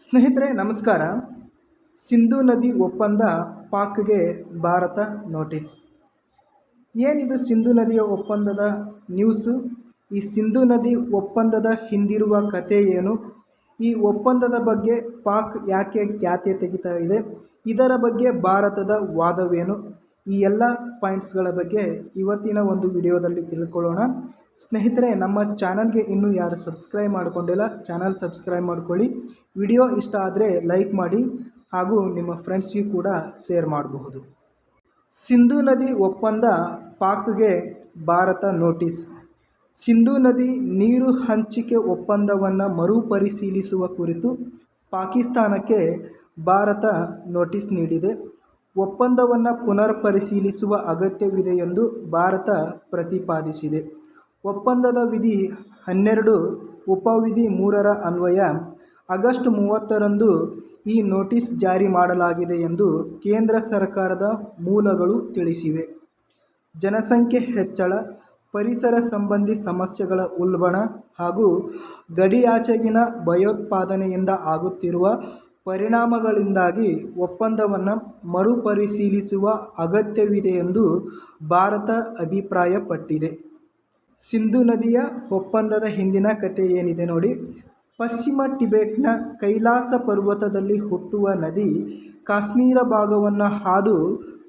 ಸ್ನೇಹಿತರೆ ನಮಸ್ಕಾರ. ಸಿಂಧೂ ನದಿ ಒಪ್ಪಂದ ಪಾಕ್ಗೆ ಭಾರತ ನೋಟಿಸ್. ಏನಿದು ಸಿಂಧೂ ನದಿಯ ಒಪ್ಪಂದದ ನ್ಯೂಸು? ಈ ಸಿಂಧೂ ನದಿ ಒಪ್ಪಂದದ ಹಿಂದಿರುವ ಕಥೆ ಏನು? ಈ ಒಪ್ಪಂದದ ಬಗ್ಗೆ ಪಾಕ್ ಯಾಕೆ ಖ್ಯಾತೆ ತೆಗಿತಾ ಇದೆ? ಇದರ ಬಗ್ಗೆ ಭಾರತದ ವಾದವೇನು? ಈ ಎಲ್ಲ ಪಾಯಿಂಟ್ಸ್ಗಳ ಬಗ್ಗೆ ಇವತ್ತಿನ ಒಂದು ವಿಡಿಯೋದಲ್ಲಿ ತಿಳ್ಕೊಳ್ಳೋಣ. ಸ್ನೇಹಿತರೆ, ನಮ್ಮ ಚಾನಲ್ಗೆ ಇನ್ನೂ ಯಾರು ಸಬ್ಸ್ಕ್ರೈಬ್ ಮಾಡಿಕೊಂಡಿಲ್ಲ, ಚಾನಲ್ ಸಬ್ಸ್ಕ್ರೈಬ್ ಮಾಡ್ಕೊಳ್ಳಿ. ವಿಡಿಯೋ ಇಷ್ಟ ಆದರೆ ಲೈಕ್ ಮಾಡಿ ಹಾಗೂ ನಿಮ್ಮ ಫ್ರೆಂಡ್ಸ್ಗೂ ಕೂಡ ಶೇರ್ ಮಾಡಬಹುದು. ಸಿಂಧೂ ನದಿ ಒಪ್ಪಂದ ಪಾಕ್ಗೆ ಭಾರತ ನೋಟಿಸ್. ಸಿಂಧೂ ನದಿ ನೀರು ಹಂಚಿಕೆ ಒಪ್ಪಂದವನ್ನು ಮರುಪರಿಶೀಲಿಸುವ ಕುರಿತು ಪಾಕಿಸ್ತಾನಕ್ಕೆ ಭಾರತ ನೋಟಿಸ್ ನೀಡಿದೆ. ಒಪ್ಪಂದವನ್ನು ಪುನರ್ ಪರಿಶೀಲಿಸುವ ಅಗತ್ಯವಿದೆ ಎಂದು ಭಾರತ ಪ್ರತಿಪಾದಿಸಿದೆ. ಒಪ್ಪಂದದ ವಿಧಿ 12 ಉಪವಿಧಿ 3ರ ಅನ್ವಯ ಆಗಸ್ಟ್ 30ರಂದು ಈ ನೋಟಿಸ್ ಜಾರಿ ಮಾಡಲಾಗಿದೆ ಎಂದು ಕೇಂದ್ರ ಸರ್ಕಾರದ ಮೂಲಗಳು ತಿಳಿಸಿವೆ. ಜನಸಂಖ್ಯೆ ಹೆಚ್ಚಳ, ಪರಿಸರ ಸಂಬಂಧಿ ಸಮಸ್ಯೆಗಳ ಉಲ್ಬಣ ಹಾಗೂ ಗಡಿಯಾಚೆಗಿನ ಭಯೋತ್ಪಾದನೆಯಿಂದ ಆಗುತ್ತಿರುವ ಪರಿಣಾಮಗಳಿಂದಾಗಿ ಒಪ್ಪಂದವನ್ನು ಮರುಪರಿಶೀಲಿಸುವ ಅಗತ್ಯವಿದೆ ಎಂದು ಭಾರತ ಅಭಿಪ್ರಾಯಪಟ್ಟಿದೆ. ಸಿಂಧೂ ನದಿಯ ಒಪ್ಪಂದದ ಹಿಂದಿನ ಕಥೆ ಏನಿದೆ ನೋಡಿ. ಪಶ್ಚಿಮ ಟಿಬೆಟ್ನ ಕೈಲಾಸ ಪರ್ವತದಲ್ಲಿ ಹುಟ್ಟುವ ನದಿ ಕಾಶ್ಮೀರ ಭಾಗವನ್ನು ಹಾದು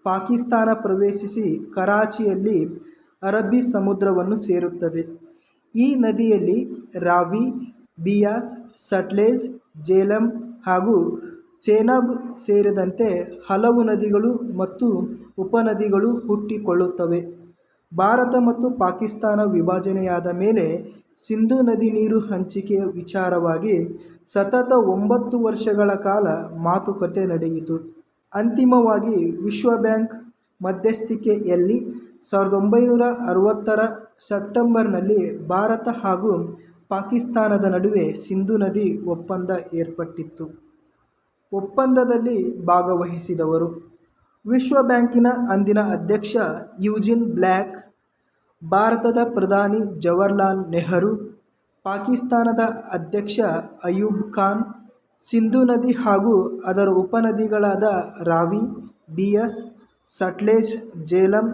ಪಾಕಿಸ್ತಾನ ಪ್ರವೇಶಿಸಿ ಕರಾಚಿಯಲ್ಲಿ ಅರಬ್ಬಿ ಸಮುದ್ರವನ್ನು ಸೇರುತ್ತದೆ. ಈ ನದಿಯಲ್ಲಿ ರಾವಿ, ಬಿಯಾಸ್, ಸಟ್ಲೇಜ್, ಜೇಲಂ ಹಾಗೂ ಚೆನಾಬ್ ಸೇರಿದಂತೆ ಹಲವು ನದಿಗಳು ಮತ್ತು ಉಪನದಿಗಳು ಹುಟ್ಟಿಕೊಳ್ಳುತ್ತವೆ. ಭಾರತ ಮತ್ತು ಪಾಕಿಸ್ತಾನ ವಿಭಜನೆಯಾದ ಮೇಲೆ ಸಿಂಧೂ ನದಿ ನೀರು ಹಂಚಿಕೆಯ ವಿಚಾರವಾಗಿ ಸತತ 9 ವರ್ಷಗಳ ಕಾಲ ಮಾತುಕತೆ ನಡೆಯಿತು. ಅಂತಿಮವಾಗಿ ವಿಶ್ವ ಬ್ಯಾಂಕ್ ಮಧ್ಯಸ್ಥಿಕೆಯಲ್ಲಿ 1960ರ ಸೆಪ್ಟೆಂಬರ್ನಲ್ಲಿ ಭಾರತ ಹಾಗೂ ಪಾಕಿಸ್ತಾನದ ನಡುವೆ ಸಿಂಧೂ ನದಿ ಒಪ್ಪಂದ ಏರ್ಪಟ್ಟಿತ್ತು. ಒಪ್ಪಂದದಲ್ಲಿ ಭಾಗವಹಿಸಿದವರು: ವಿಶ್ವ ಬ್ಯಾಂಕಿನ ಅಂದಿನ ಅಧ್ಯಕ್ಷ ಯೂಜಿನ್ ಬ್ಲ್ಯಾಕ್, ಭಾರತದ ಪ್ರಧಾನಿ ಜವಾಹರ್ಲಾಲ್ ನೆಹರು, ಪಾಕಿಸ್ತಾನದ ಅಧ್ಯಕ್ಷ ಅಯೂಬ್ ಖಾನ್. ಸಿಂಧೂ ನದಿ ಹಾಗೂ ಅದರ ಉಪನದಿಗಳಾದ ರಾವಿ, ಬಿಯಾಸ್, ಸಟ್ಲೇಜ್, ಜೇಲಂ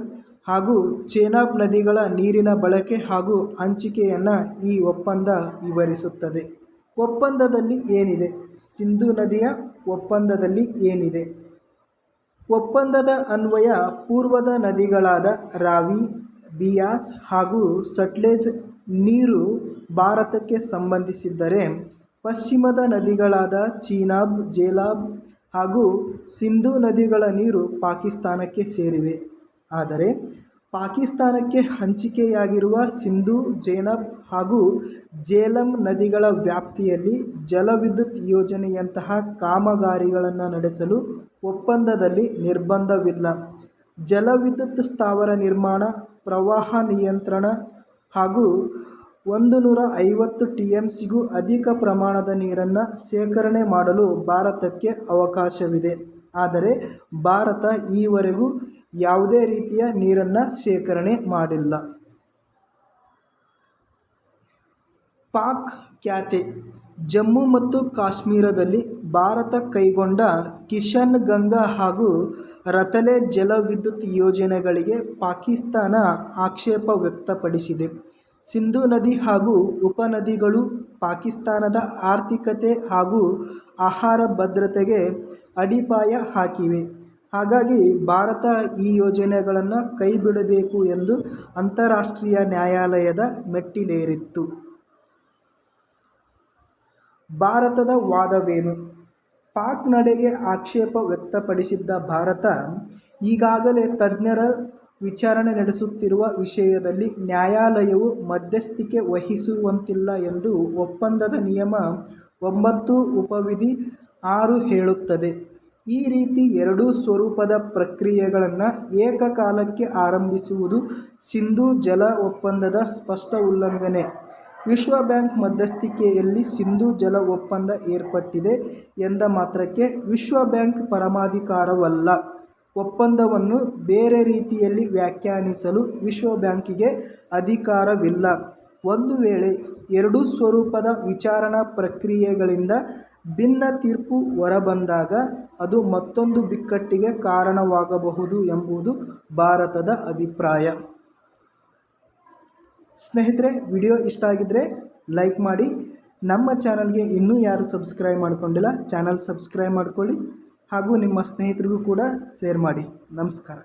ಹಾಗೂ ಚೆನಾಬ್ ನದಿಗಳ ನೀರಿನ ಬಳಕೆ ಹಾಗೂ ಹಂಚಿಕೆಯನ್ನು ಈ ಒಪ್ಪಂದ ವಿವರಿಸುತ್ತದೆ. ಒಪ್ಪಂದದಲ್ಲಿ ಏನಿದೆ? ಸಿಂಧೂ ನದಿಯ ಒಪ್ಪಂದದಲ್ಲಿ ಏನಿದೆ? ಒಪ್ಪಂದದ ಅನ್ವಯ ಪೂರ್ವದ ನದಿಗಳಾದ ರಾವಿ, ಬಿಯಾಸ್ ಹಾಗೂ ಸಟ್ಲೇಜ್ ನೀರು ಭಾರತಕ್ಕೆ ಸಂಬಂಧಿಸಿದ್ದರೆ, ಪಶ್ಚಿಮದ ನದಿಗಳಾದ ಚೀನಾಬ್, ಜೇಲಾಬ್ ಹಾಗೂ ಸಿಂಧೂ ನದಿಗಳ ನೀರು ಪಾಕಿಸ್ತಾನಕ್ಕೆ ಸೇರಿವೆ. ಆದರೆ ಪಾಕಿಸ್ತಾನಕ್ಕೆ ಹಂಚಿಕೆಯಾಗಿರುವ ಸಿಂಧೂ, ಚೆನಾಬ್ ಹಾಗೂ ಜೇಲಂ ನದಿಗಳ ವ್ಯಾಪ್ತಿಯಲ್ಲಿ ಜಲವಿದ್ಯುತ್ ಯೋಜನೆಯಂತಹ ಕಾಮಗಾರಿಗಳನ್ನು ನಡೆಸಲು ಒಪ್ಪಂದದಲ್ಲಿ ನಿರ್ಬಂಧವಿಲ್ಲ. ಜಲವಿದ್ಯುತ್ ಸ್ಥಾವರ ನಿರ್ಮಾಣ, ಪ್ರವಾಹ ನಿಯಂತ್ರಣ ಹಾಗೂ 150 ಟಿಎಂಸಿಗೂ ಅಧಿಕ ಪ್ರಮಾಣದ ನೀರನ್ನು ಶೇಖರಣೆ ಮಾಡಲು ಭಾರತಕ್ಕೆ ಅವಕಾಶವಿದೆ. ಆದರೆ ಭಾರತ ಈವರೆಗೂ ಯಾವುದೇ ರೀತಿಯ ನೀರನ್ನು ಶೇಖರಣೆ ಮಾಡಿಲ್ಲ. ಪಾಕ್ ಖ್ಯಾತೆ. ಜಮ್ಮು ಮತ್ತು ಕಾಶ್ಮೀರದಲ್ಲಿ ಭಾರತ ಕೈಗೊಂಡ ಕಿಶನ್ ಗಂಗಾ ಹಾಗೂ ರತಲೆ ಜಲವಿದ್ಯುತ್ ಯೋಜನೆಗಳಿಗೆ ಪಾಕಿಸ್ತಾನ ಆಕ್ಷೇಪ ವ್ಯಕ್ತಪಡಿಸಿದೆ. ಸಿಂಧೂ ನದಿ ಹಾಗೂ ಉಪನದಿಗಳು ಪಾಕಿಸ್ತಾನದ ಆರ್ಥಿಕತೆ ಹಾಗೂ ಆಹಾರ ಭದ್ರತೆಗೆ ಅಡಿಪಾಯ ಹಾಕಿವೆ. ಹಾಗಾಗಿ ಭಾರತ ಈ ಯೋಜನೆಗಳನ್ನು ಕೈಬಿಡಬೇಕು ಎಂದು ಅಂತಾರಾಷ್ಟ್ರೀಯ ನ್ಯಾಯಾಲಯದ ಮೆಟ್ಟಿಲೇರಿತ್ತು. ಭಾರತದ ವಾದವೇನು? ಪಾಕ್ ನಡೆಗೆ ಆಕ್ಷೇಪ ವ್ಯಕ್ತಪಡಿಸಿದ್ದ ಭಾರತ, ಈಗಾಗಲೇ ತಜ್ಞರು ವಿಚಾರಣೆ ನಡೆಸುತ್ತಿರುವ ವಿಷಯದಲ್ಲಿ ನ್ಯಾಯಾಲಯವು ಮಧ್ಯಸ್ಥಿಕೆ ವಹಿಸುವಂತಿಲ್ಲ ಎಂದು ಒಪ್ಪಂದದ ನಿಯಮ 9 ಉಪವಿಧಿ 6 ಹೇಳುತ್ತದೆ. ಈ ರೀತಿ ಎರಡೂ ಸ್ವರೂಪದ ಪ್ರಕ್ರಿಯೆಗಳನ್ನು ಏಕಕಾಲಕ್ಕೆ ಆರಂಭಿಸುವುದು ಸಿಂಧೂ ಜಲ ಒಪ್ಪಂದದ ಸ್ಪಷ್ಟ ಉಲ್ಲಂಘನೆ. ವಿಶ್ವ ಬ್ಯಾಂಕ್ ಮಧ್ಯಸ್ಥಿಕೆಯಲ್ಲಿ ಸಿಂಧೂ ಜಲ ಒಪ್ಪಂದ ಏರ್ಪಟ್ಟಿದೆ ಎಂದ ಮಾತ್ರಕ್ಕೆ ವಿಶ್ವ ಬ್ಯಾಂಕ್ ಪರಮಾಧಿಕಾರವಲ್ಲ. ಒಪ್ಪಂದವನ್ನು ಬೇರೆ ರೀತಿಯಲ್ಲಿ ವ್ಯಾಖ್ಯಾನಿಸಲು ವಿಶ್ವ ಬ್ಯಾಂಕಿಗೆ ಅಧಿಕಾರವಿಲ್ಲ. ಒಂದು ವೇಳೆ ಎರಡೂ ಸ್ವರೂಪದ ವಿಚಾರಣಾ ಪ್ರಕ್ರಿಯೆಗಳಿಂದ ಭಿನ್ನ ತೀರ್ಪು ಹೊರಬಂದಾಗ ಅದು ಮತ್ತೊಂದು ಬಿಕ್ಕಟ್ಟಿಗೆ ಕಾರಣವಾಗಬಹುದು ಎಂಬುದು ಭಾರತದ ಅಭಿಪ್ರಾಯ. ಸ್ನೇಹಿತರೆ, ವಿಡಿಯೋ ಇಷ್ಟ ಆಗಿದ್ದರೆ ಲೈಕ್ ಮಾಡಿ. ನಮ್ಮ ಚಾನಲ್ಗೆ ಇನ್ನೂ ಯಾರು ಸಬ್ಸ್ಕ್ರೈಬ್ ಮಾಡ್ಕೊಂಡಿಲ್ಲ, ಚಾನಲ್ ಸಬ್ಸ್ಕ್ರೈಬ್ ಮಾಡ್ಕೊಳ್ಳಿ ಹಾಗೂ ನಿಮ್ಮ ಸ್ನೇಹಿತರಿಗೂ ಕೂಡ ಶೇರ್ ಮಾಡಿ. ನಮಸ್ಕಾರ.